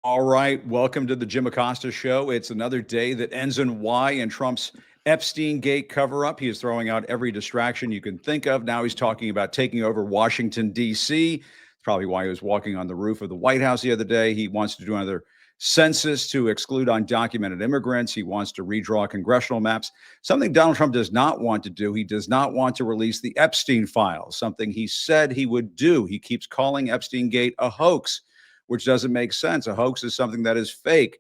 All right, welcome to the Jim Acosta Show. It's another day that ends in Y in Trump's Epstein-Gate cover-up. He is throwing out every distraction you can think of. Now he's talking about taking over Washington, D.C. It's probably why he was walking on the roof of the White House the other day. He wants to do another census to exclude undocumented immigrants. He wants to redraw congressional maps. Something Donald Trump does not want to do. He does not want to release the Epstein files, something he said he would do. He keeps calling Epstein-Gate a hoax, which doesn't make sense. A hoax is something that is fake.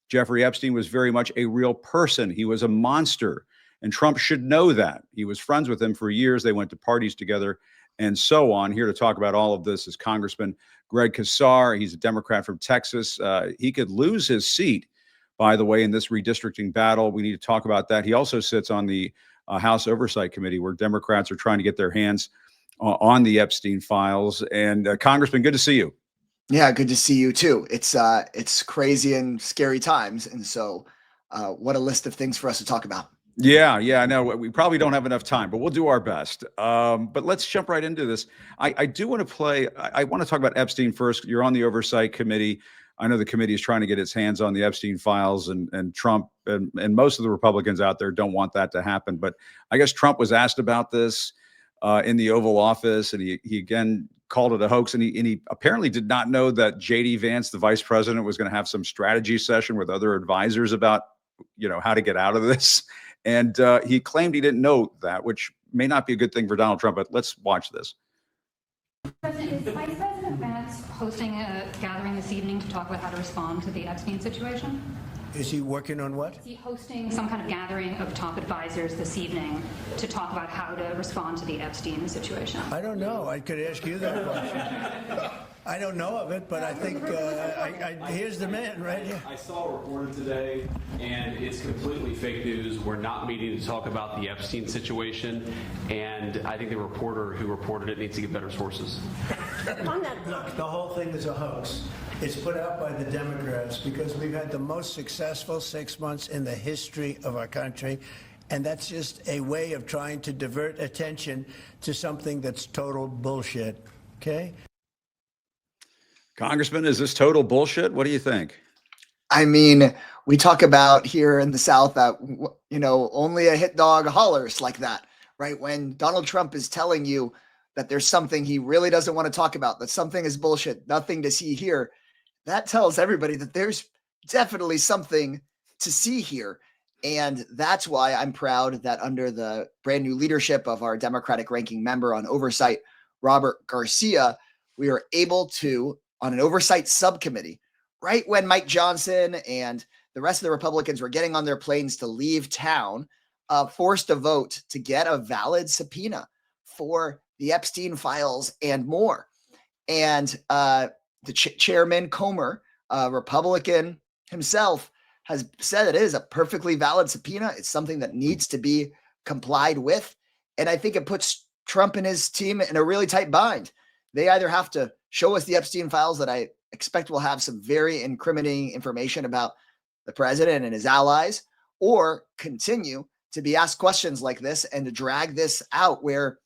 Jeffrey Epstein was very much a real person. He was a monster, and Trump should know that. He was friends with him for years. They went to parties together and so on. Here to talk about all of this is Congressman Greg Casar. He's a Democrat from Texas. He could lose his seat, by the way, in this redistricting battle. We need to talk about that. He also sits on the House Oversight Committee, where Democrats are trying to get their hands on the Epstein files. And Congressman, good to see you. Yeah, good to see you too. It's crazy and scary times, and so what a list of things for us to talk about. Yeah, I know we probably don't have enough time, but we'll do our best. But let's jump right into this. I do want to play. I want to talk about Epstein first. You're on the Oversight Committee. I know the committee is trying to get its hands on the Epstein files, and Trump and most of the Republicans out there don't want that to happen. But I guess Trump was asked about this in the Oval Office, and he again called it a hoax, and he apparently did not know that J.D. Vance, the vice president, was going to have some strategy session with other advisors about, how to get out of this. And he claimed he didn't know that, which may not be a good thing for Donald Trump, but let's watch this. President, is Vice President Vance hosting a gathering this evening to talk about how to respond to the Epstein situation? Is he working on what? Is he hosting some kind of gathering of top advisors this evening to talk about how to respond to the Epstein situation? I don't know. I could ask you that question. I don't know of it, but I think here's the man right here. I saw a reporter today, and it's completely fake news. We're not meeting to talk about the Epstein situation, and I think the reporter who reported it needs to get better sources. Look, the whole thing is a hoax. It's put out by the Democrats because we've had the most successful 6 months in the history of our country. And that's just a way of trying to divert attention to something that's total bullshit. Okay? Congressman, is this total bullshit? What do you think? I mean, we talk about here in the South that, only a hit dog hollers like that, right? When Donald Trump is telling you that there's something he really doesn't want to talk about, that something is bullshit, nothing to see here, that tells everybody that there's definitely something to see here. And that's why I'm proud that under the brand new leadership of our Democratic ranking member on oversight, Robert Garcia, we are able to, on an oversight subcommittee, right when Mike Johnson and the rest of the Republicans were getting on their planes to leave town, forced a vote to get a valid subpoena for the Epstein files and more. And the chairman, Comer, Republican himself, has said it is a perfectly valid subpoena. It's something that needs to be complied with. And I think it puts Trump and his team in a really tight bind. They either have to show us the Epstein files that I expect will have some very incriminating information about the president and his allies, or continue to be asked questions like this and to drag this out where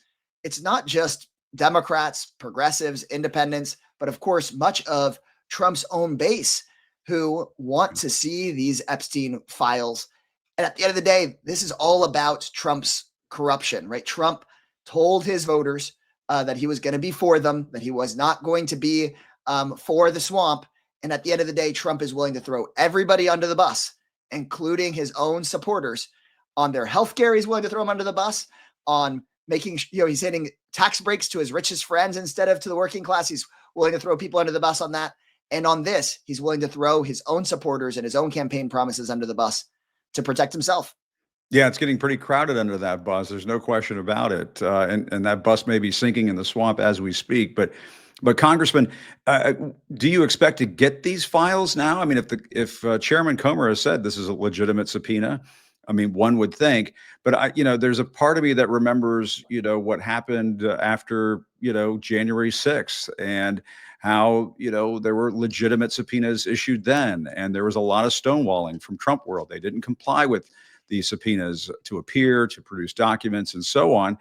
it's not just Democrats, progressives, independents, but of course, much of Trump's own base who want to see these Epstein files. And at the end of the day, this is all about Trump's corruption, right? Trump told his voters that he was going to be for them, that he was not going to be for the swamp. And at the end of the day, Trump is willing to throw everybody under the bus, including his own supporters. On their health care, he's willing to throw them under the bus. On making, he's hitting tax breaks to his richest friends instead of to the working class. He's willing to throw people under the bus on that. And on this, he's willing to throw his own supporters and his own campaign promises under the bus to protect himself. Yeah, it's getting pretty crowded under that bus. There's no question about it. And that bus may be sinking in the swamp as we speak. But Congressman, do you expect to get these files now? I mean, if Chairman Comer has said this is a legitimate subpoena, I mean, one would think. But there's a part of me that remembers, what happened after, January 6th, and how, there were legitimate subpoenas issued then, and there was a lot of stonewalling from Trump world. They didn't comply with the subpoenas to appear, to produce documents, and so on.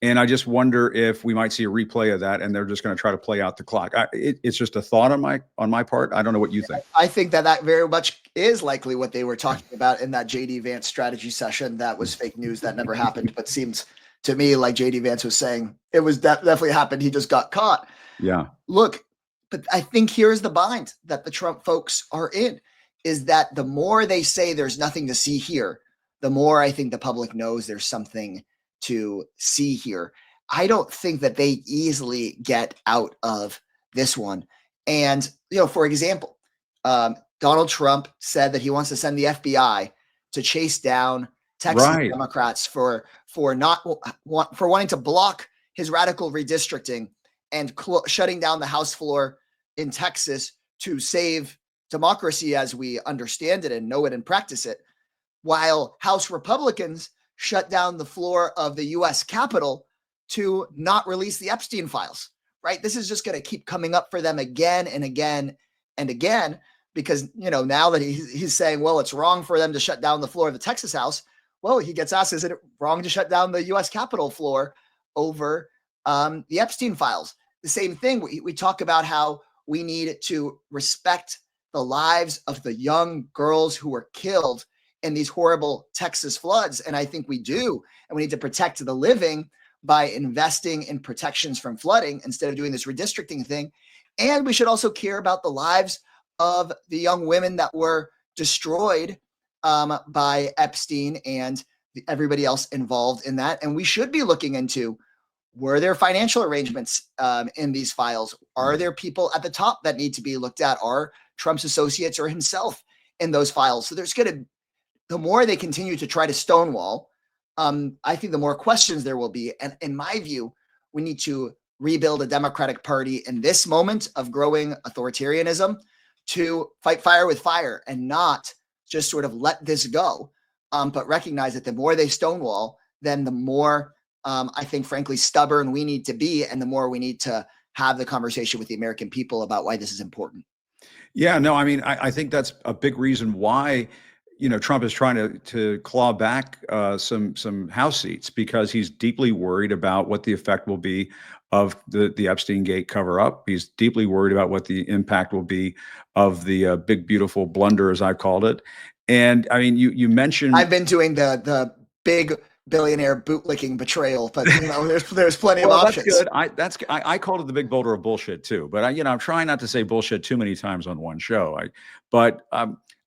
And I just wonder if we might see a replay of that, and they're just going to try to play out the clock. It's just a thought on my part. I don't know what you think. I think that very much is likely what they were talking about in that JD Vance strategy session. That was fake news. That never happened, but seems to me like JD Vance was saying it was definitely happened. He just got caught. Yeah. Look, but I think here's the bind that the Trump folks are in, is that the more they say there's nothing to see here, the more I think the public knows there's something to see here. I don't think that they easily get out of this one. And, for example, Donald Trump said that he wants to send the FBI to chase down Texas Democrats for wanting to block his radical redistricting and shutting down the House floor in Texas to save democracy as we understand it and know it and practice it, while House Republicans shut down the floor of the U.S. Capitol to not release the Epstein files, right? This is just going to keep coming up for them again and again and again, because, now that he's saying, well, it's wrong for them to shut down the floor of the Texas House. Well, he gets asked, is it wrong to shut down the U.S. Capitol floor over the Epstein files? The same thing. We talk about how we need to respect the lives of the young girls who were killed in these horrible Texas floods. And I think we do. And we need to protect the living by investing in protections from flooding instead of doing this redistricting thing. And we should also care about the lives of the young women that were destroyed by Epstein and everybody else involved in that. And we should be looking into, were there financial arrangements in these files? Are there people at the top that need to be looked at? Are Trump's associates or himself in those files? So the more they continue to try to stonewall, I think the more questions there will be. And in my view, we need to rebuild a Democratic Party in this moment of growing authoritarianism to fight fire with fire and not just sort of let this go, but recognize that the more they stonewall, then the more I think, frankly, stubborn we need to be, and the more we need to have the conversation with the American people about why this is important. Yeah, no, I mean, I think that's a big reason why, Trump is trying to claw back some House seats, because he's deeply worried about what the effect will be of the Epstein-Gate cover-up. He's deeply worried about what the impact will be of the big, beautiful blunder, as I called it. And I mean, you mentioned, I've been doing the big billionaire bootlicking betrayal, but there's plenty of options. That's good. I called it the big boulder of bullshit too. But I'm trying not to say bullshit too many times on one show.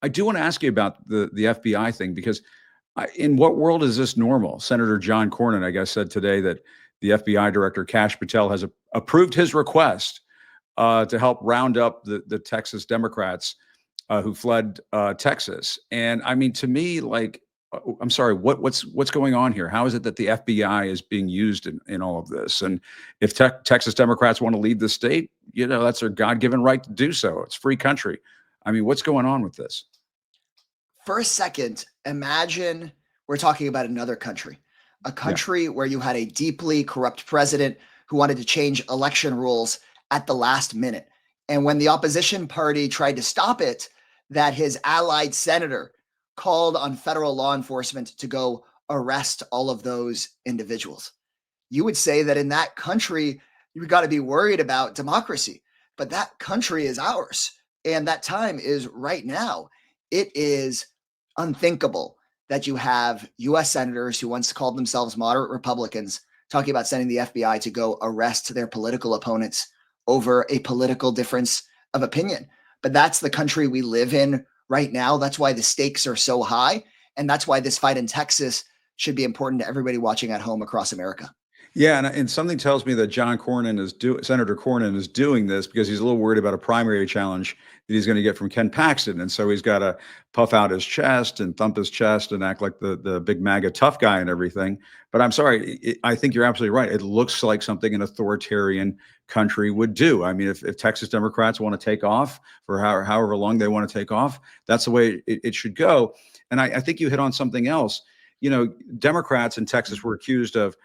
I do want to ask you about the FBI thing, because in what world is this normal? Senator John Cornyn, I guess, said today that the FBI director, Kash Patel, has approved his request to help round up the Texas Democrats who fled Texas. And I mean, to me, like, I'm sorry, what's going on here? How is it that the FBI is being used in all of this? And if Texas Democrats want to leave the state, that's their God-given right to do so. It's a free country. I mean, what's going on with this? For a second, imagine we're talking about another country, a country where you had a deeply corrupt president who wanted to change election rules at the last minute. And when the opposition party tried to stop it, that his allied senator called on federal law enforcement to go arrest all of those individuals. You would say that in that country, you've got to be worried about democracy, but that country is ours. And that time is right now. It is unthinkable that you have U.S. senators who once called themselves moderate Republicans talking about sending the FBI to go arrest their political opponents over a political difference of opinion. But that's the country we live in right now. That's why the stakes are so high. And that's why this fight in Texas should be important to everybody watching at home across America. Yeah, and something tells me that Senator Cornyn is doing this because he's a little worried about a primary challenge that he's going to get from Ken Paxton, and so he's got to puff out his chest and thump his chest and act like the big MAGA tough guy and everything. But I'm sorry, I think you're absolutely right. It looks like something an authoritarian country would do. I mean, if Texas Democrats want to take off for however long they want to take off, that's the way it should go. And I think you hit on something else. Democrats in Texas were accused of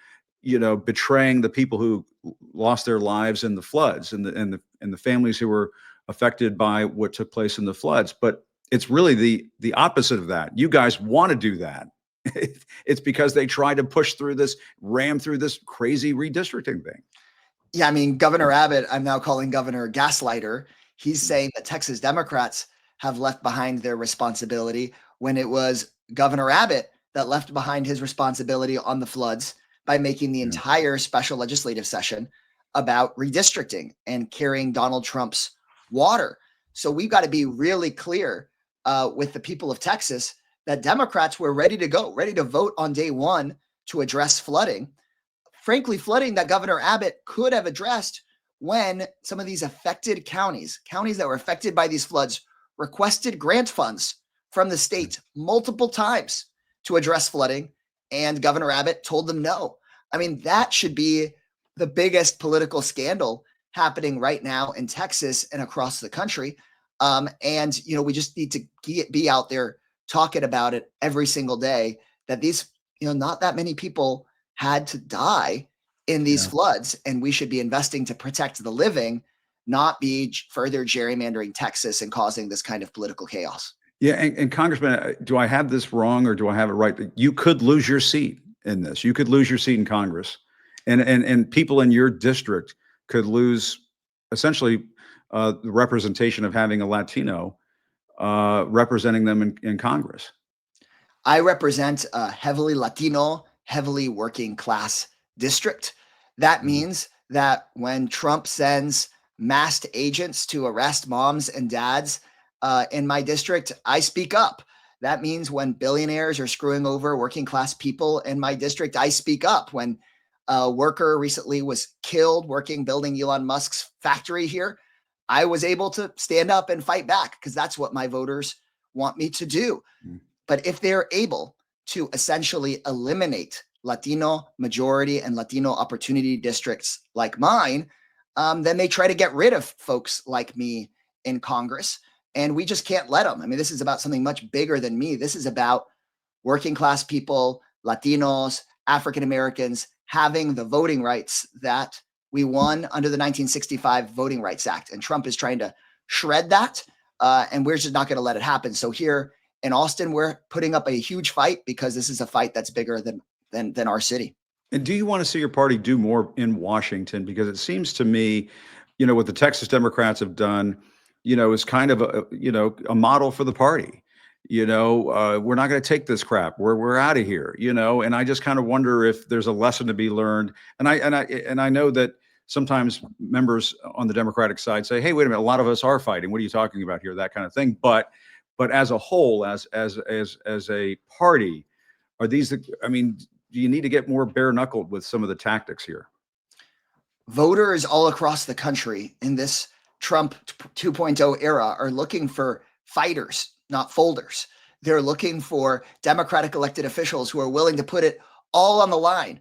betraying the people who lost their lives in the floods and the families who were affected by what took place in the floods. But it's really the opposite of that. You guys want to do that. It's because they tried to push through this, ram through this crazy redistricting thing. Yeah, I mean, Governor Abbott, I'm now calling Governor Gaslighter. He's saying that Texas Democrats have left behind their responsibility when it was Governor Abbott that left behind his responsibility on the floods by making the entire special legislative session about redistricting and carrying Donald Trump's water. So we've got to be really clear with the people of Texas that Democrats were ready to go, ready to vote on day one to address flooding. Frankly, flooding that Governor Abbott could have addressed when some of these affected counties that were affected by these floods, requested grant funds from the state multiple times to address flooding, and Governor Abbott told them no. I mean, that should be the biggest political scandal happening right now in Texas and across the country. And, we just need to be out there talking about it every single day, that these, not that many people had to die in these floods, and we should be investing to protect the living, not be further gerrymandering Texas and causing this kind of political chaos. Yeah, and Congressman, do I have this wrong or do I have it right? You could lose your seat in this. You could lose your seat in Congress, and people in your district could lose essentially the representation of having a Latino representing them in Congress. I represent a heavily Latino, heavily working class district. That means that when Trump sends masked agents to arrest moms and dads in my district, I speak up. That means when billionaires are screwing over working class people in my district, I speak up. When a worker recently was killed building Elon Musk's factory here, I was able to stand up and fight back because that's what my voters want me to do. But if they're able to essentially eliminate Latino majority and Latino opportunity districts like mine, then they try to get rid of folks like me in Congress. And we just can't let them. I mean, this is about something much bigger than me. This is about working class people, Latinos, African Americans having the voting rights that we won under the 1965 Voting Rights Act. And Trump is trying to shred that. And we're just not going to let it happen. So here in Austin, we're putting up a huge fight because this is a fight that's bigger than our city. And do you want to see your party do more in Washington? Because it seems to me, what the Texas Democrats have done, is kind of a model for the party. We're not going to take this crap. We're out of here. And I just kind of wonder if there's a lesson to be learned. And I know that sometimes members on the Democratic side say, "Hey, wait a minute, a lot of us are fighting. What are you talking about here?" That kind of thing. But as a whole, as a party, are these do you need to get more bare knuckled with some of the tactics here? Voters all across the country in this Trump 2.0 era are looking for fighters, not folders. They're looking for Democratic elected officials who are willing to put it all on the line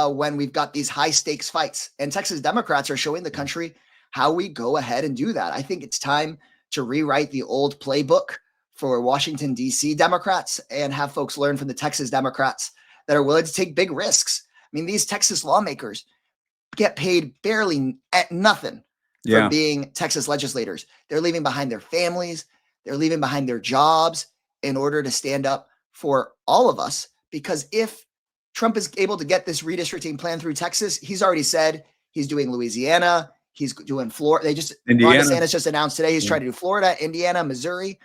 when we've got these high stakes fights. And Texas Democrats are showing the country how we go ahead and do that. I think it's time to rewrite the old playbook for Washington, D.C. Democrats and have folks learn from the Texas Democrats that are willing to take big risks. I mean, these Texas lawmakers get paid barely at nothing for being Texas legislators. They're leaving behind their families. They're leaving behind their jobs in order to stand up for all of us. Because if Trump is able to get this redistricting plan through Texas, he's already said he's doing Louisiana, he's doing Florida. Ron DeSantis just announced today he's trying to do Florida, Indiana, Missouri.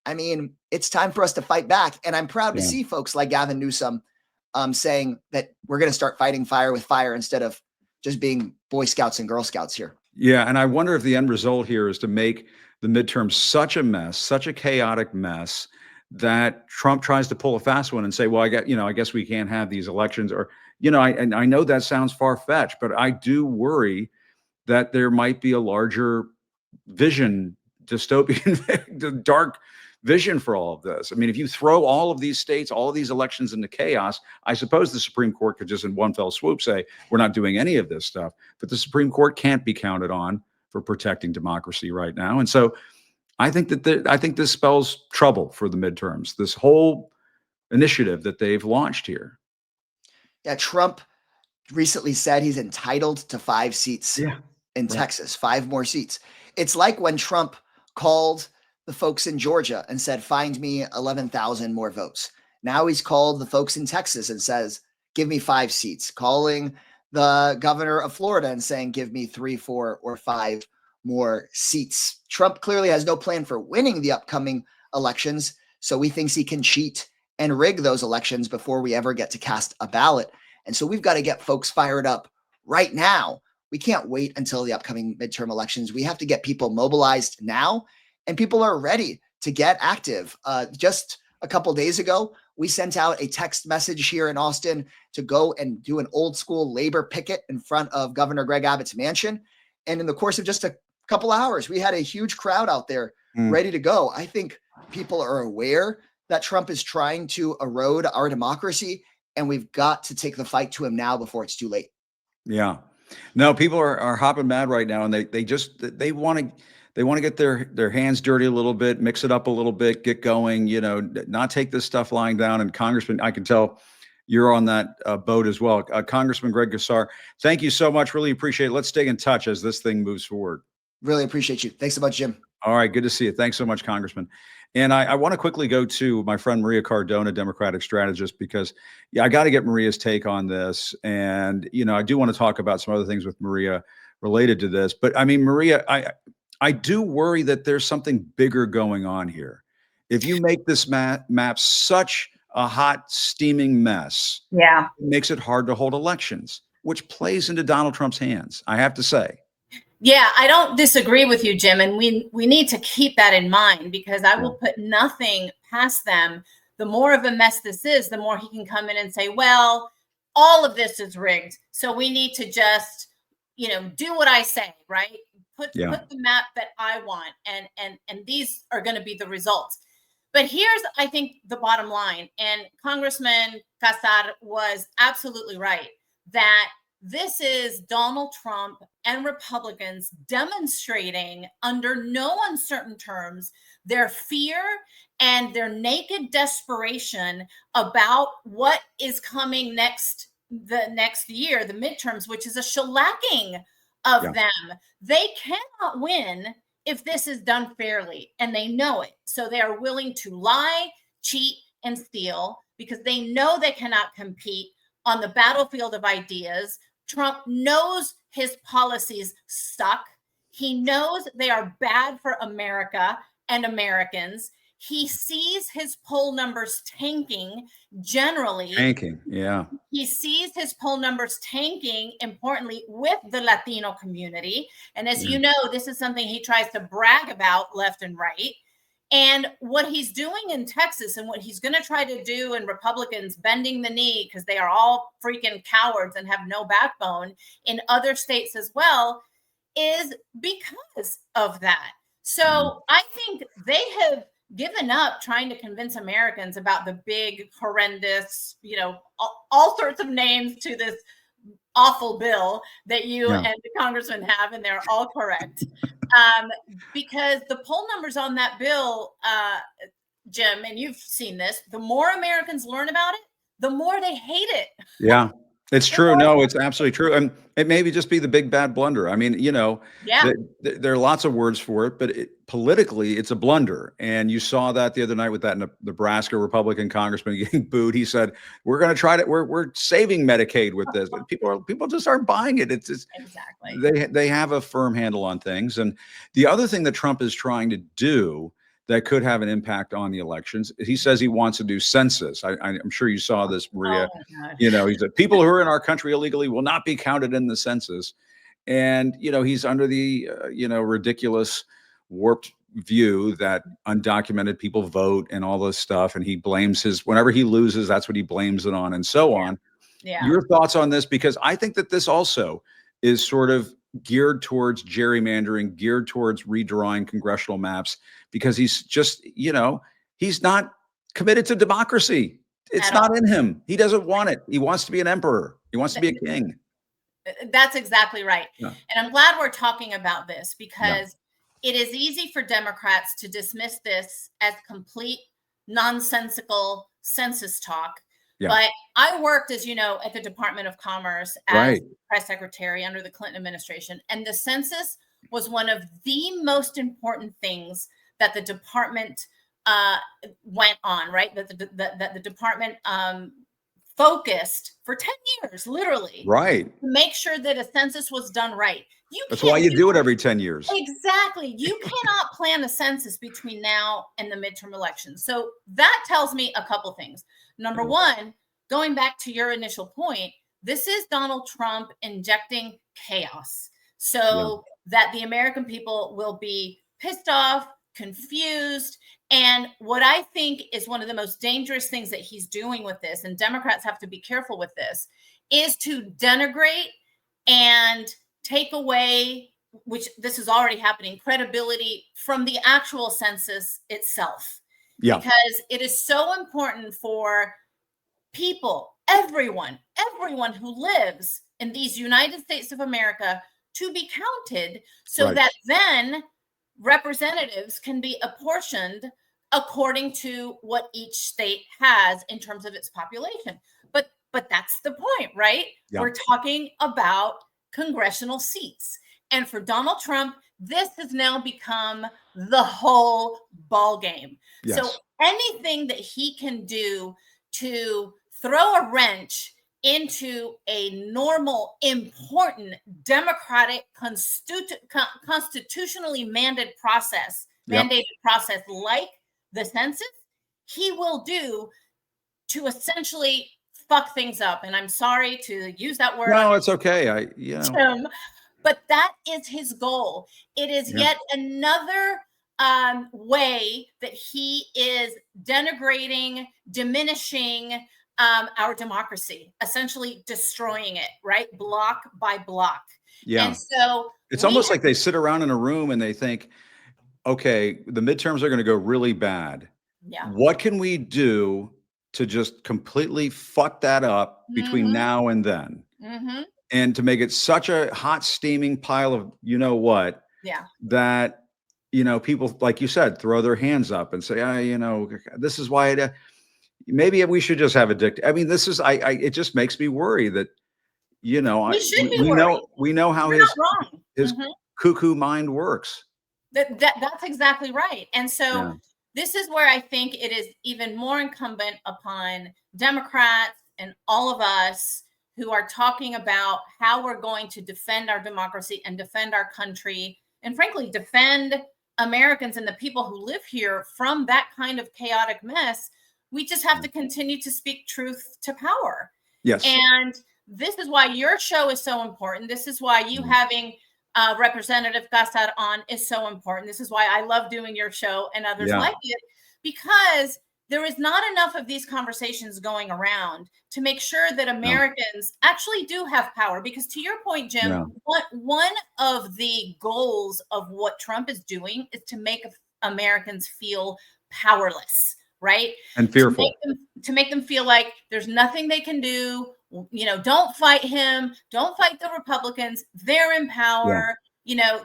I mean, it's time for us to fight back. And I'm proud to see folks like Gavin Newsom saying that we're going to start fighting fire with fire instead of just being Boy Scouts and Girl Scouts here. Yeah. And I wonder if the end result here is to make the midterms such a mess, such a chaotic mess, that Trump tries to pull a fast one and say, well, I guess we can't have these elections. Or, I know that sounds far-fetched, but I do worry that there might be a larger vision, dystopian, dark vision for all of this. I mean, if you throw all of these states, all of these elections into chaos, I suppose the Supreme Court could just in one fell swoop say, we're not doing any of this stuff. But the Supreme Court can't be counted on for protecting democracy right now. And so I think this spells trouble for the midterms, this whole initiative that they've launched here. Yeah, Trump recently said he's entitled to 5 seats in Texas, 5 more seats. It's like when Trump called the folks in Georgia and said, find me 11,000 more votes. Now he's called the folks in Texas and says, give me 5 seats, calling the governor of Florida and saying, give me 3, 4, or 5 more seats. Trump clearly has no plan for winning the upcoming elections, so he thinks he can cheat and rig those elections before we ever get to cast a ballot. And so we've got to get folks fired up right now. We can't wait until the upcoming midterm elections. We have to get people mobilized now, and people are ready to get active. Just a couple days ago, we sent out a text message here in Austin to go and do an old school labor picket in front of Governor Greg Abbott's mansion. And in the course of just a couple hours, we had a huge crowd out there ready to go. I think people are aware that Trump is trying to erode our democracy, and we've got to take the fight to him now before it's too late. Yeah. No, people are hopping mad right now, and they want to get their hands dirty a little bit, mix it up a little bit, get going, not take this stuff lying down. And Congressman, I can tell you're on that boat as well. Congressman Greg Casar, thank you so much. Really appreciate it. Let's stay in touch as this thing moves forward. Really appreciate you. Thanks so much, Jim. All right. Good to see you. Thanks so much, Congressman. And I want to quickly go to my friend Maria Cardona, Democratic strategist, because I got to get Maria's take on this. And, I do want to talk about some other things with Maria related to this. But I mean, Maria, I do worry that there's something bigger going on here. If you make this map such a hot, steaming mess, it makes it hard to hold elections, which plays into Donald Trump's hands, I have to say. Yeah, I don't disagree with you, Jim. And we need to keep that in mind, because I will put nothing past them. The more of a mess this is, the more he can come in and say, well, all of this is rigged, so we need to just, do what I say, right? Put the map that I want, and these are going to be the results. But here's, I think, the bottom line. And Congressman Casar was absolutely right that this is Donald Trump and Republicans demonstrating under no uncertain terms their fear and their naked desperation about what is coming the next year, the midterms, which is a shellacking of them. They cannot win if this is done fairly, and they know it. So they are willing to lie, cheat, and steal because they know they cannot compete on the battlefield of ideas. Trump knows his policies suck. He knows they are bad for America and Americans. He sees his poll numbers tanking generally. He sees his poll numbers tanking, importantly, with the Latino community. And as you know, this is something he tries to brag about left and right. And what he's doing in Texas and what he's going to try to do in Republicans bending the knee because they are all freaking cowards and have no backbone in other states as well is because of that. So I think they have given up trying to convince Americans about the big, horrendous, all sorts of names to this awful bill that you and the congressman have, and they're all correct. Because the poll numbers on that bill, Jim, and you've seen this, the more Americans learn about it, the more they hate it. Yeah, it's true. No, it's absolutely true. And it may just be the big bad blunder. I mean, there are lots of words for it, but politically, it's a blunder. And you saw that the other night with that Nebraska Republican congressman getting booed. He said, "We're going to try to. We're saving Medicaid with this." But people just aren't buying it. It's exactly they have a firm handle on things. And the other thing that Trump is trying to do that could have an impact on the elections, he says he wants to do census. I'm sure you saw this, Maria. He said people who are in our country illegally will not be counted in the census. And, he's under the, ridiculous, warped view that undocumented people vote and all this stuff. And he blames whenever he loses, that's what he blames it on and so on. Yeah. Your thoughts on this? Because I think that this also is sort of geared towards gerrymandering, geared towards redrawing congressional maps, because he's just, he's not committed to democracy. It's not in him. He doesn't want it. He wants to be an emperor. He wants to be a king. That's exactly right. Yeah. And I'm glad we're talking about this because it is easy for Democrats to dismiss this as complete nonsensical census talk. Yeah. But I worked, as you know, at the Department of Commerce as press secretary under the Clinton administration. And the census was one of the most important things that the department went on, right? That the department focused for 10 years, literally, Right. to make sure that a census was done right. That's why you do it every 10 years. Exactly. You cannot plan a census between now and the midterm elections. So that tells me a couple things. Number one, going back to your initial point, this is Donald Trump injecting chaos so that the American people will be pissed off, confused. And what I think is one of the most dangerous things that he's doing with this, and Democrats have to be careful with this, is to denigrate and take away, which this is already happening, credibility from the actual census itself. Yeah. Because it is so important for people, everyone who lives in these United States of America to be counted so that then representatives can be apportioned according to what each state has in terms of its population. But that's the point, right? Yeah. We're talking about congressional seats. And for Donald Trump, this has now become the whole ball game. Yes. So anything that he can do to throw a wrench into a normal, important, democratic, constitutionally mandated process like the census, he will do to essentially fuck things up. And I'm sorry to use that word. No, it's okay. Jim, but that is his goal. It is yet another way that he is denigrating, diminishing our democracy, essentially destroying it, right? Block by block. Yeah. And so it's almost like they sit around in a room and they think, okay, the midterms are going to go really bad. Yeah. What can we do to just completely fuck that up between now and then? And to make it such a hot, steaming pile of, you know what, that, people, like you said, throw their hands up and say, this is why maybe we should just have a dictator. I mean, this is, it just makes me worry that, we know how his cuckoo mind works. That's exactly right. And so this is where I think it is even more incumbent upon Democrats and all of us who are talking about how we're going to defend our democracy and defend our country, and frankly, defend Americans and the people who live here from that kind of chaotic mess. We just have to continue to speak truth to power. Yes. And this is why your show is so important. This is why you having Representative Casar on is so important. This is why I love doing your show and others like it, because there is not enough of these conversations going around to make sure that Americans actually do have power. Because to your point, Jim, one of the goals of what Trump is doing is to make Americans feel powerless, right? And fearful. To make them feel like there's nothing they can do. Don't fight him. Don't fight the Republicans. They're in power.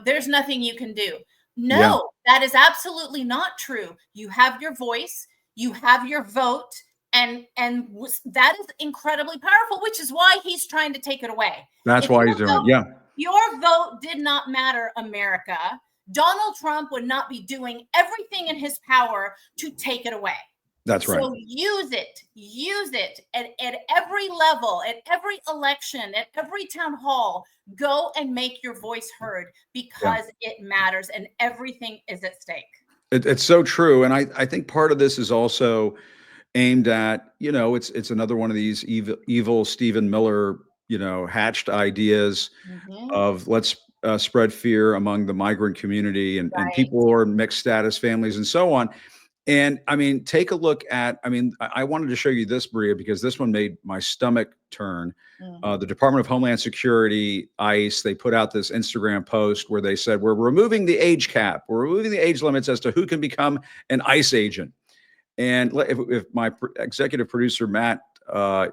There's nothing you can do. No, that is absolutely not true. You have your voice. You have your vote, and that is incredibly powerful, which is why he's trying to take it away. That's why he's doing it. Your vote did not matter, America. Donald Trump would not be doing everything in his power to take it away. That's right. So use it at every level, at every election, at every town hall. Go and make your voice heard, because it matters and everything is at stake. It's so true. And I think part of this is also aimed at, it's another one of these evil Stephen Miller, hatched ideas of let's spread fear among the migrant community and people who are mixed status families and so on. And I mean, take a look at, I wanted to show you this, Maria, because this one made my stomach turn. The Department of Homeland Security, ICE, they put out this Instagram post where they said, we're removing the age cap. We're removing the age limits as to who can become an ICE agent. And if my executive producer, Matt,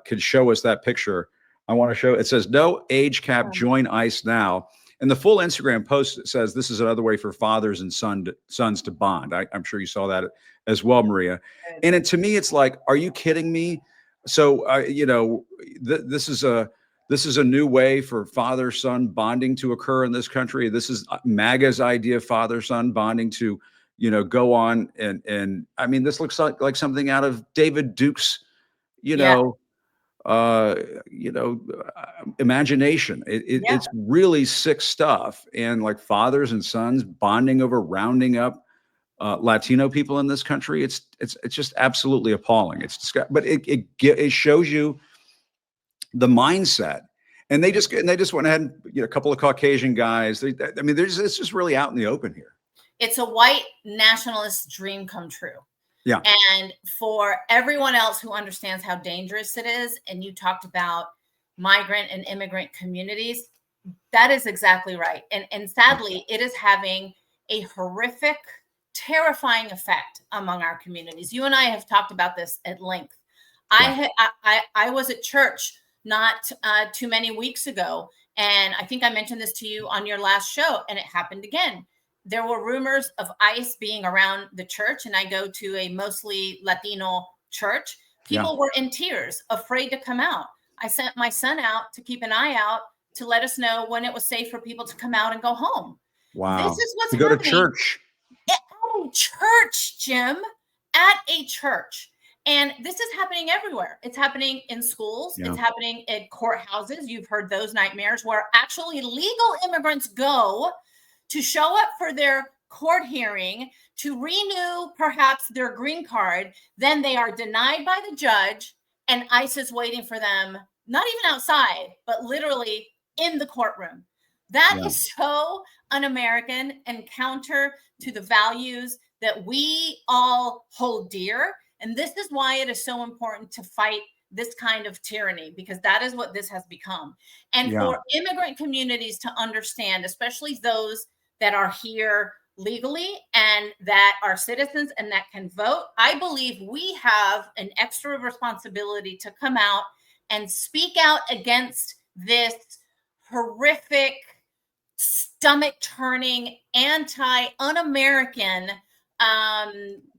could show us that picture, I want to show, it says, no age cap, join ICE now. And the full Instagram post says, this is another way for fathers and sons to bond. I'm sure you saw that as well, Maria. And to me, it's like, are you kidding me? So, this is a new way for father-son bonding to occur in this country. This is MAGA's idea of father-son bonding to, go on and I mean, this looks like something out of David Duke's, you Yeah. know, uh, imagination. Yeah. It's really sick stuff, and like fathers and sons bonding over rounding up Latino people in this country. It's just absolutely appalling. But it shows you the mindset, and they just went ahead and a couple of Caucasian guys. I mean, it's just really out in the open here. It's a white nationalist dream come true. Yeah. And for everyone else who understands how dangerous it is, and you talked about migrant and immigrant communities, that is exactly right. And sadly, it is having a horrific, terrifying effect among our communities. You and I have talked about this at length. Yeah. I was at church not too many weeks ago, and I think I mentioned this to you on your last show, and it happened again. There were rumors of ICE being around the church, and I go to a mostly Latino church. People were in tears, afraid to come out. I sent my son out to keep an eye out to let us know when it was safe for people to come out and go home. Wow. This is what's to go happening. to church. At a church, Jim, at a church. And this is happening everywhere. It's happening in schools. Yeah. It's happening at courthouses. You've heard those nightmares where actually legal immigrants go to show up for their court hearing, to renew perhaps their green card. Then they are denied by the judge, and ICE is waiting for them, not even outside, but literally in the courtroom. That is so un-American and counter to the values that we all hold dear. And this is why it is so important to fight this kind of tyranny, because that is what this has become. And for immigrant communities to understand, especially those that are here legally and that are citizens and that can vote, I believe we have an extra responsibility to come out and speak out against this horrific, stomach-turning, un-American,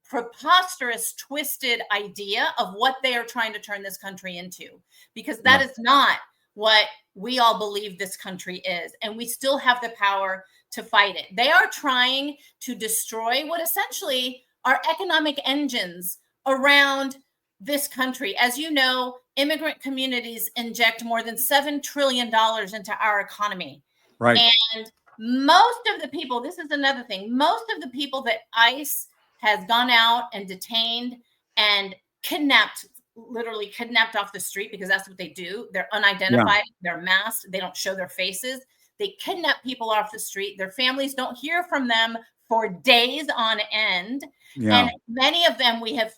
preposterous, twisted idea of what they are trying to turn this country into, because that is not what we all believe this country is. And we still have the power to fight it. They are trying to destroy what essentially are economic engines around this country. As you know, immigrant communities inject more than $7 trillion into our economy. Right. And most of the people, this is another thing, most of the people that ICE has gone out and detained and kidnapped, literally kidnapped off the street, because that's what they do. They're unidentified, they're masked, they don't show their faces. They kidnap people off the street. Their families don't hear from them for days on end. And many of them, we have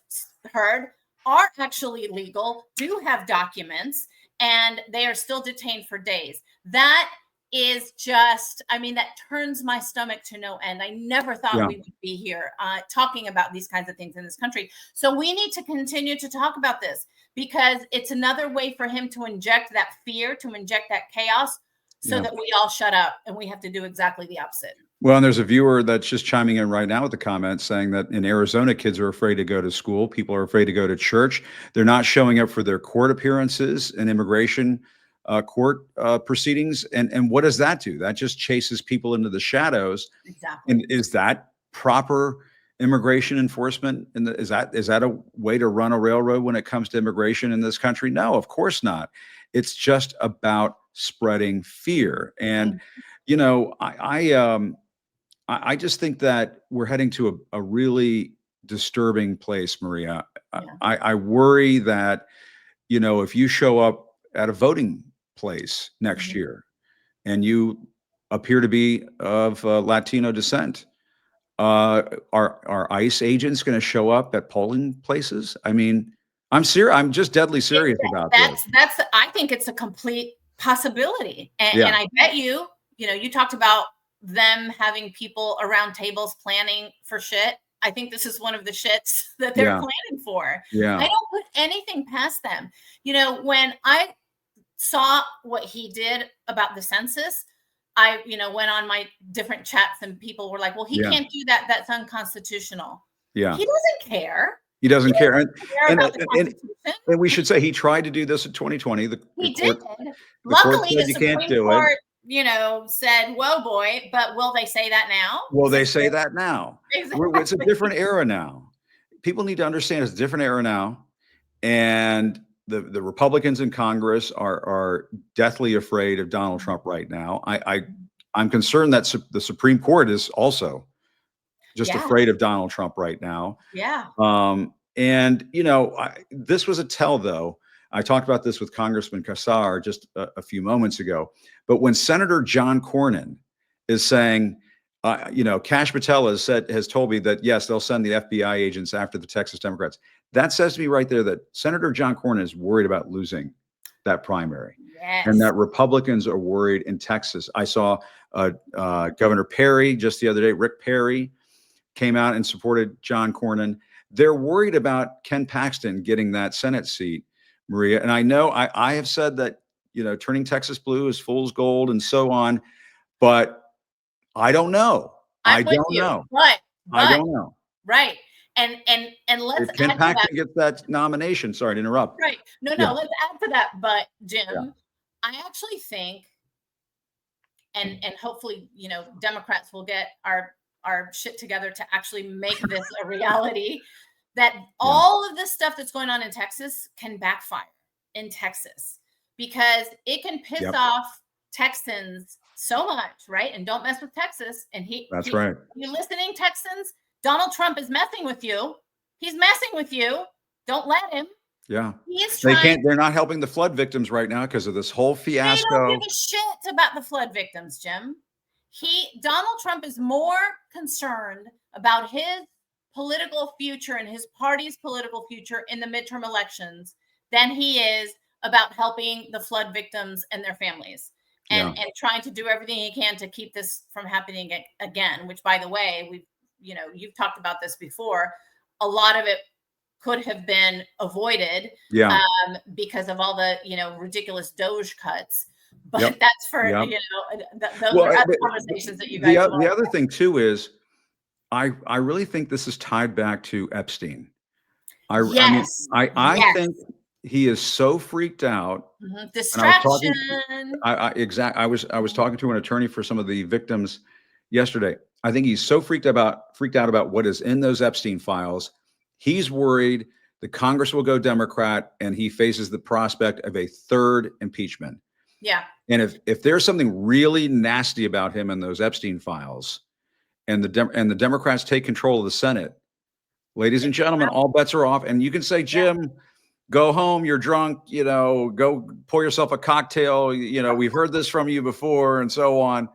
heard, are actually legal, do have documents, and they are still detained for days. That is just, I mean, that turns my stomach to no end. I never thought we would be here talking about these kinds of things in this country. So we need to continue to talk about this, because it's another way for him to inject that fear, to inject that chaos, so that we all shut up, and we have to do exactly the opposite. Well, and there's a viewer that's just chiming in right now with the comments saying that in Arizona, kids are afraid to go to school. People are afraid to go to church. They're not showing up for their court appearances and immigration court proceedings. And what does that do? That just chases people into the shadows. Exactly. And is that proper immigration enforcement? And is that a way to run a railroad when it comes to immigration in this country? No, of course not. It's just about spreading fear. And, you know, I just think that we're heading to a really disturbing place, Maria. I worry that, you know, if you show up at a voting place next year and you appear to be of Latino descent, are ICE agents going to show up at polling places? I mean, I'm serious. I'm just deadly serious about this. I think it's a complete possibility. And I bet you know, you talked about them having people around tables planning for shit. I think this is one of the shits that they're planning for. I don't put anything past them. You know, when I saw what he did about the census, I, you know, went on my different chats and people were like, well, he can't do that. That's unconstitutional. He doesn't care. He doesn't care. And we should say he tried to do this in 2020. He did. Luckily, the Supreme Court said, whoa, boy, but will they say that now? Well, they say that now. Exactly. It's a different era now. People need to understand it's a different era now. And the Republicans in Congress are deathly afraid of Donald Trump right now. I'm concerned that the Supreme Court is also just afraid of Donald Trump right now. Yeah. And, this was a tell, though. I talked about this with Congressman Casar just a few moments ago. But when Senator John Cornyn is saying, Kash Patel has told me that, yes, they'll send the FBI agents after the Texas Democrats. That says to me right there that Senator John Cornyn is worried about losing that primary. Yes. And that Republicans are worried in Texas. I saw Governor Perry just the other day, Rick Perry, came out and supported John Cornyn. They're worried about Ken Paxton getting that Senate seat, Maria. And I know I have said that, turning Texas blue is fool's gold and so on, but I don't know. I don't know. But I don't know. Right. And let's if Ken Paxton gets that nomination, sorry to interrupt. Right. No, Yeah. let's add to that. But Jim, Yeah. I actually think, and hopefully, Democrats will get our shit together to actually make this a reality, that all of this stuff that's going on in Texas can backfire in Texas, because it can piss off Texans so much, right? And don't mess with Texas. And That's right. You listening, Texans? Donald Trump is messing with you. He's messing with you. Don't let him. Yeah. He's They're not helping the flood victims right now because of this whole fiasco. They don't give a shit about the flood victims, Jim. Donald Trump is more concerned about his political future and his party's political future in the midterm elections than he is about helping the flood victims and their families, and trying to do everything he can to keep this from happening again, which, by the way, you've talked about this before. A lot of it could have been avoided because of all the, ridiculous Doge cuts. But that's for, those are other conversations that you guys the other thing, too, is I really think this is tied back to Epstein. I think he is so freaked out. Distraction. I was talking to an attorney for some of the victims yesterday. I think he's so freaked out about what is in those Epstein files. He's worried the Congress will go Democrat, and he faces the prospect of a third impeachment. Yeah. And if there's something really nasty about him in those Epstein files, and the Democrats take control of the Senate, ladies and gentlemen, all bets are off. And you can say, Jim, go home. You're drunk. Go pour yourself a cocktail. We've heard this from you before, and so on.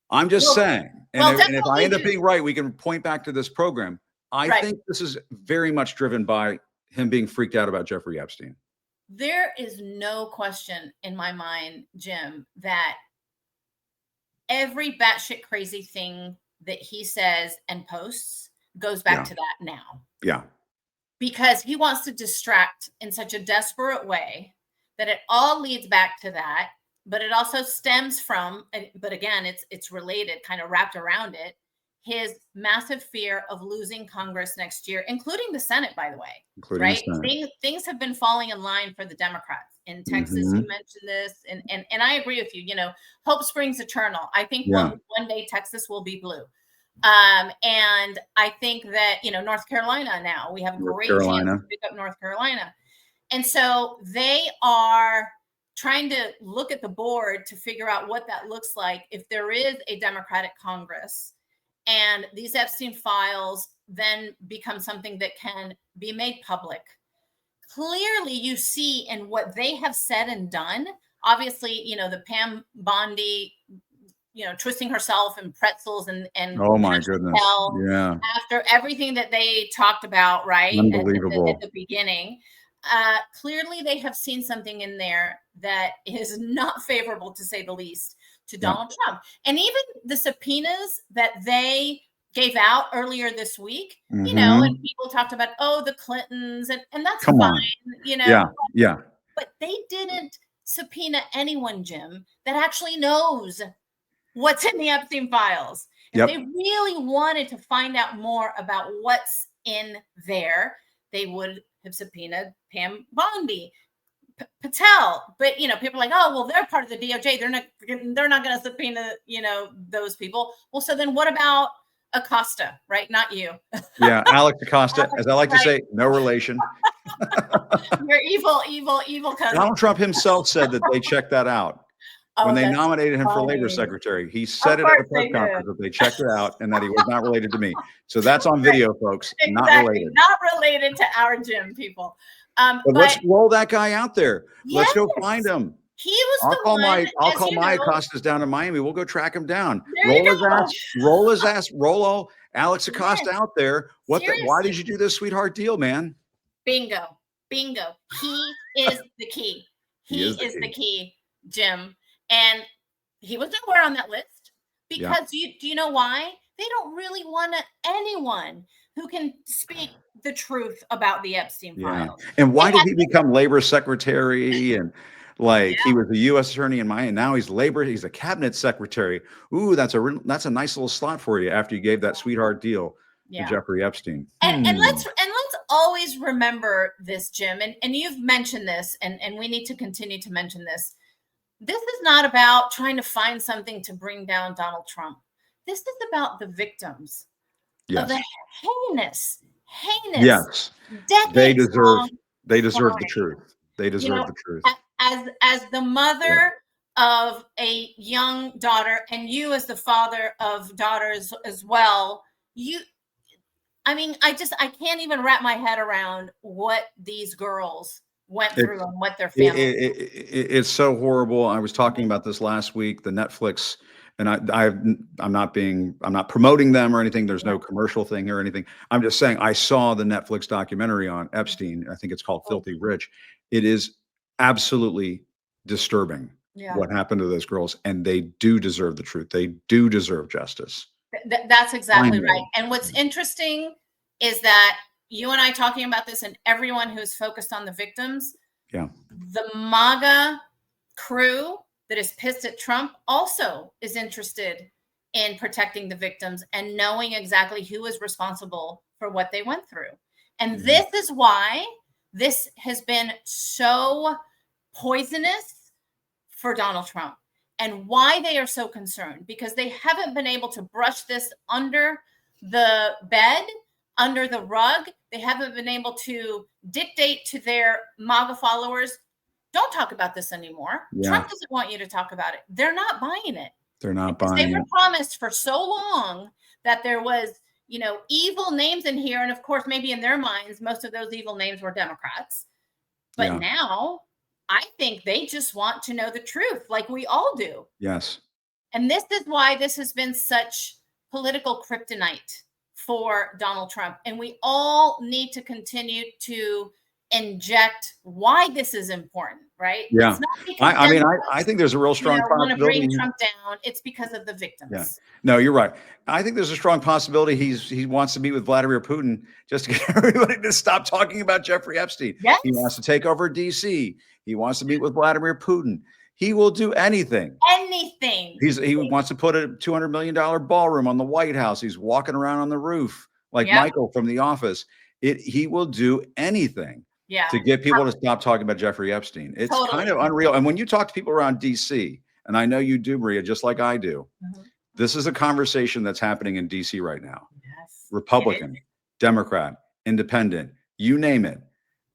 I'm just saying. And if I end up being right, we can point back to this program. I think this is very much driven by him being freaked out about Jeffrey Epstein. There is no question in my mind, Jim, that every batshit crazy thing that he says and posts goes back to that now. Yeah. Because he wants to distract in such a desperate way that it all leads back to that. But it also stems from, but again, it's related, kind of wrapped around it, his massive fear of losing Congress next year, including the Senate, by the way. Things have been falling in line for the Democrats. In Texas, you mentioned this, and I agree with you. Hope springs eternal. I think one day Texas will be blue. And I think that, North Carolina now, we have a great chance to pick up North Carolina. And so they are trying to look at the board to figure out what that looks like if there is a Democratic Congress, and these Epstein files then become something that can be made public. Clearly, you see in what they have said and done, obviously, the Pam Bondi, twisting herself in pretzels and oh my goodness. After everything that they talked about, right? Unbelievable. At the beginning. Clearly, they have seen something in there that is not favorable, to say the least, to Donald Trump. And even the subpoenas that they gave out earlier this week, and people talked about, the Clintons, and that's fine, But they didn't subpoena anyone, Jim, that actually knows what's in the Epstein files. If they really wanted to find out more about what's in there, they would have subpoenaed Pam Bondi. Patel, but people are like, oh, well, they're part of the DOJ. They're not going to subpoena, those people. Well, so then what about Acosta, right? Not you. Yeah, Alex Acosta, as I like to Right. say, no relation. Your evil cousin. Donald Trump himself said that they checked that out. When they that's nominated him for labor funny. secretary, he said Of it at a course press they conference did. that they checked it out and that he was not related to me. So that's on video, folks. Not Exactly. related. Not related to our Jim people. But But let's roll that guy out there. Let's go yes, find him. he was I'll the call one. I'll as call you my know- Acostas down to Miami. We'll go track him down. There you Roll his ass. Roll Alex Acosta Yes. out there. Why Seriously. did you do this sweetheart deal, man? Bingo. He is the key. He is the key, Jim. And he was nowhere on that list because do you know why? They don't really want anyone who can speak the truth about the Epstein files. And why did he become labor secretary? And he was a U.S. attorney in Miami. Now he's a cabinet secretary. Ooh, that's a nice little slot for you after you gave that sweetheart deal to Jeffrey Epstein. And let's always remember this, Jim. And you've mentioned this, and we need to continue to mention this. This is not about trying to find something to bring down Donald Trump. This is about the victims of the heinous, Yes, they deserve crime. the truth. They deserve the truth. As the mother of a young daughter, and you as the father of daughters as well, I can't even wrap my head around what these girls went through and what their family. It's so horrible. I was talking about this last week. The Netflix, and I'm not promoting them or anything. There's no commercial thing here or anything. I'm just saying I saw the Netflix documentary on Epstein. I think it's called Filthy Rich. It is absolutely disturbing what happened to those girls, and they do deserve the truth. They do deserve justice. That's exactly right. And what's interesting is that you and I talking about this, and everyone who's focused on the victims, the MAGA crew that is pissed at Trump also is interested in protecting the victims and knowing exactly who is responsible for what they went through. And this is why this has been so poisonous for Donald Trump, and why they are so concerned, because they haven't been able to brush this under the bed, under the rug. They haven't been able to dictate to their MAGA followers, don't talk about this anymore. Trump doesn't want you to talk about it. They're not buying it. They're not buying it. They were promised for so long that there was, evil names in here. And of course, maybe in their minds, most of those evil names were Democrats. But now I think they just want to know the truth, like we all do. Yes. And this is why this has been such political kryptonite for Donald Trump. And we all need to continue to inject why this is important, right? Yeah. It's not because I think there's a real strong want to possibility. bring Trump down. It's because of the victims. Yeah. No, you're right. I think there's a strong possibility he wants to meet with Vladimir Putin just to get everybody to stop talking about Jeffrey Epstein. Yes. He wants to take over DC. He wants to meet with Vladimir Putin. He will do anything. Anything. He wants to put a $200 million ballroom on the White House. He's walking around on the roof like Michael from The Office. He will do anything to get people to stop talking about Jeffrey Epstein. It's kind of unreal. And when you talk to people around DC, and I know you do, Maria, just like I do, this is a conversation that's happening in DC right now. Yes. Republican, Democrat, Independent, you name it.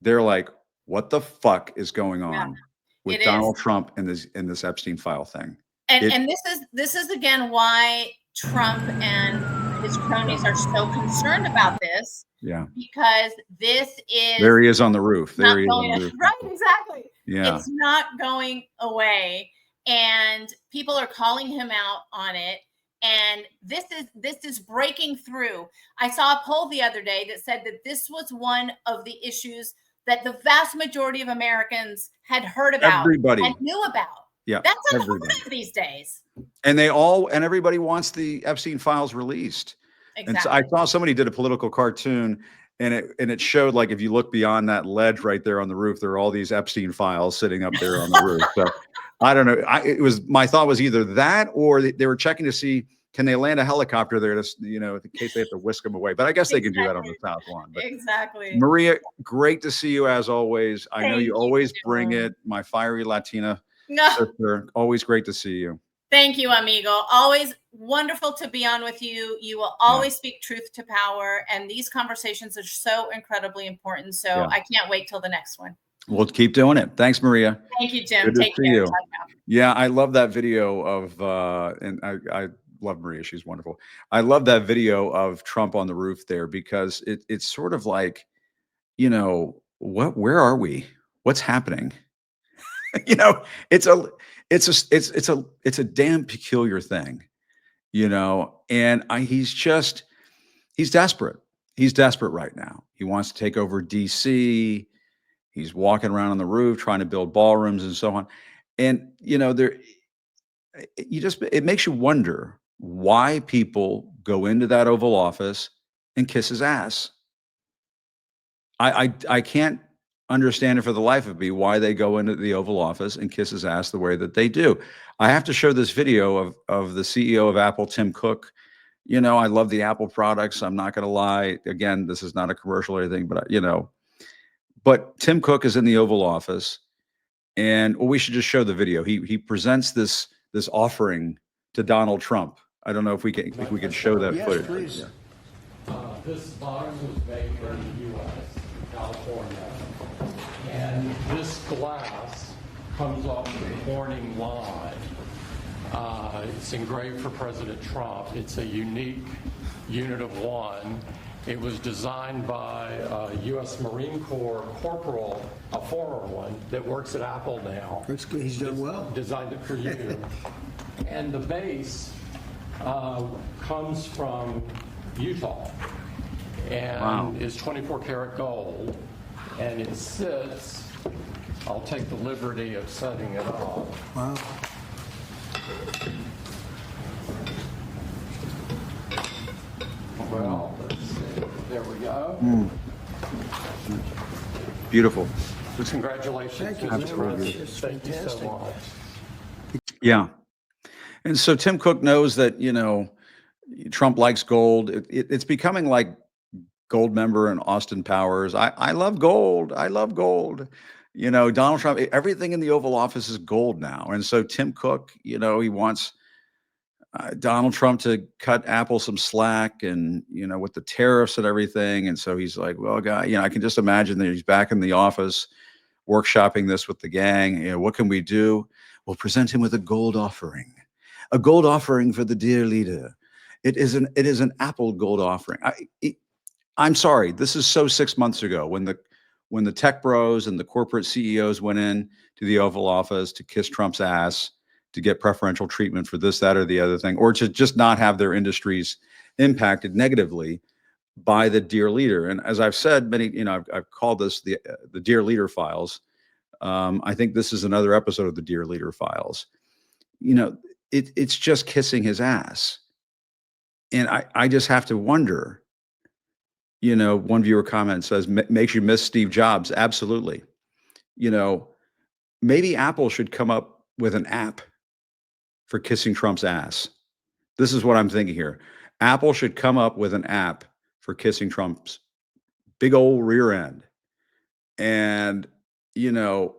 They're like, what the fuck is going on with Donald Trump and this Epstein file thing? And this is again why Trump and his cronies are so concerned about this. Yeah. Because this is there he is on the roof. There he is on the roof. Right, exactly. Yeah. It's not going away. And people are calling him out on it. And this is breaking through. I saw a poll the other day that said that this was one of the issues that the vast majority of Americans had heard about and knew about. Yeah. That's unheard of these days. And everybody wants the Epstein files released. Exactly. And so I saw somebody did a political cartoon, and it showed, like, if you look beyond that ledge right there on the roof, there are all these Epstein files sitting up there on the roof. So I don't know. My thought was either that, or they were checking to see can they land a helicopter there to, you know, in case they have to whisk them away? But I guess they can do that on the South Lawn. But Exactly. Maria, great to see you as always. I know Thank you you, always bring Jim. it. My fiery Latina No, sister. Always great to see you. thank you, amigo. Always wonderful to be on with you. You will always speak truth to power, and these conversations are so incredibly important. So Yeah. I can't wait till the next one. We'll keep doing it. Thanks, Maria. Thank you, Jim. Good to Take see care. you. Ciao. Yeah, I love that video of, and I love Maria. She's wonderful. I love that video of Trump on the roof there because it's sort of like, you know, where are we? What's happening? You know, it's a damn peculiar thing, you know, and he's desperate. He's desperate right now. He wants to take over DC. He's walking around on the roof trying to build ballrooms and so on. And, you know, it makes you wonder why people go into that Oval Office and kiss his ass. I can't understand it for the life of me why they go into the Oval Office and kiss his ass the way that they do. I have to show this video of the CEO of Apple, Tim Cook. You know, I love the Apple products. I'm not going to lie. Again, this is not a commercial or anything, but you know, but Tim Cook is in the Oval Office, and we should just show the video. He presents this offering to Donald Trump. I don't know if we can show that Yes, footage. please. This bottom was made in the U.S., California, and this glass comes off the Corning line. It's engraved for President Trump. It's a unique unit of one. It was designed by a U.S. Marine Corps corporal, a former one, that works at Apple now. That's good. He's done well. Designed it for you. And the base comes from Utah and Wow. is 24 karat gold. And it sits, I'll take the liberty of setting it up. Wow. Well, let's see. There we go. Beautiful. Congratulations. Thank you Mr. very much. President. It's Thank you so fantastic. much. Yeah. And so Tim Cook knows that, you know, Trump likes gold. It's becoming like gold member and Austin Powers. I love gold. I love gold. You know, Donald Trump, everything in the Oval Office is gold now. And so Tim Cook, you know, he wants Donald Trump to cut Apple some slack and, you know, with the tariffs and everything. And so he's like, well, guy, you know, I can just imagine that he's back in the office workshopping this with the gang. You know, what can we do? We'll present him with a gold offering for the dear leader. It is an Apple gold offering. I'm sorry. This is so 6 months ago when the tech bros and the corporate CEOs went in to the Oval Office to kiss Trump's ass, to get preferential treatment for this, that, or the other thing, or to just not have their industries impacted negatively by the dear leader. And as I've said, many, you know, I've called this the dear leader files. I think this is another episode of the dear leader files. You know, it's just kissing his ass. And I just have to wonder, you know, one viewer comment says, makes you miss Steve Jobs. Absolutely. You know, maybe Apple should come up with an app for kissing Trump's ass. This is what I'm thinking here. Apple should come up with an app for kissing Trump's big old rear end. And, you know,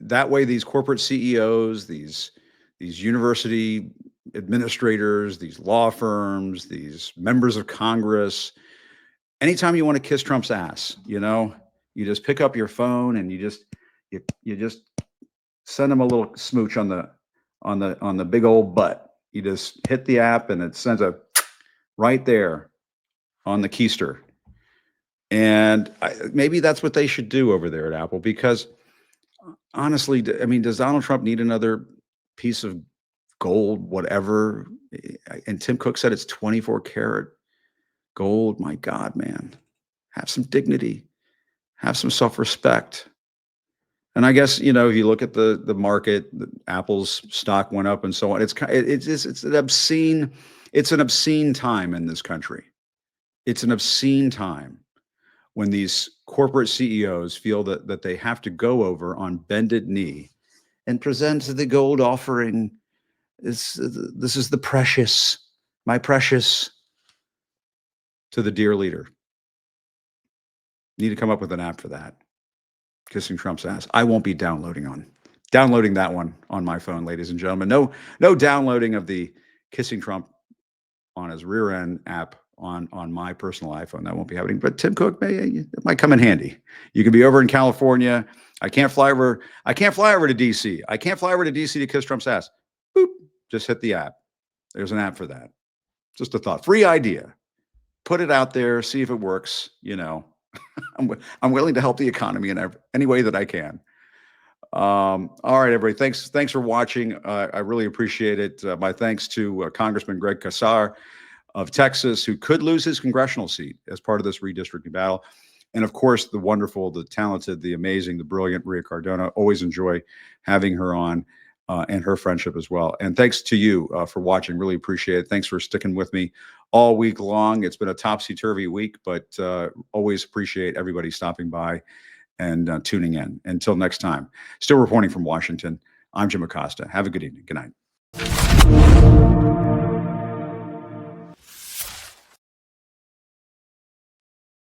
that way these corporate CEOs, these university administrators, these law firms, these members of Congress, anytime you want to kiss Trump's ass, you know, you just pick up your phone and you just send him a little smooch on the big old butt. You just hit the app and it sends a right there on the keister. And maybe that's what they should do over there at Apple, because honestly, I mean, does Donald Trump need another piece of gold, whatever? And Tim Cook said it's 24 karat gold. My God, man, have some dignity, have some self-respect. And I guess, you know, if you look at the market, Apple's stock went up and so on. It's an obscene time in this country. It's an obscene time when these corporate CEOs feel that they have to go over on bended knee and present the gold offering. This is the precious my precious, to the dear leader. Need to come up with an app for that. Kissing Trump's ass. I won't be downloading that one on my phone, ladies and gentlemen. No downloading of the Kissing Trump on his rear end app on my personal iPhone. That won't be happening. But Tim Cook, it might come in handy. You can be over in California. I can't fly over to DC. I can't fly over to DC to kiss Trump's ass. Boop. Just hit the app. There's an app for that. Just a thought. Free idea. Put it out there. See if it works. You know, I'm willing to help the economy in any way that I can. All right, everybody. Thanks for watching. I really appreciate it. My thanks to Congressman Greg Casar of Texas, who could lose his congressional seat as part of this redistricting battle. And of course, the wonderful, the talented, the amazing, the brilliant Maria Cardona. Always enjoy having her on and her friendship as well. And thanks to you for watching. Really appreciate it. Thanks for sticking with me all week long. It's been a topsy-turvy week, but always appreciate everybody stopping by and tuning in. Until next time, still reporting from Washington, I'm Jim Acosta. Have a good evening. Good night.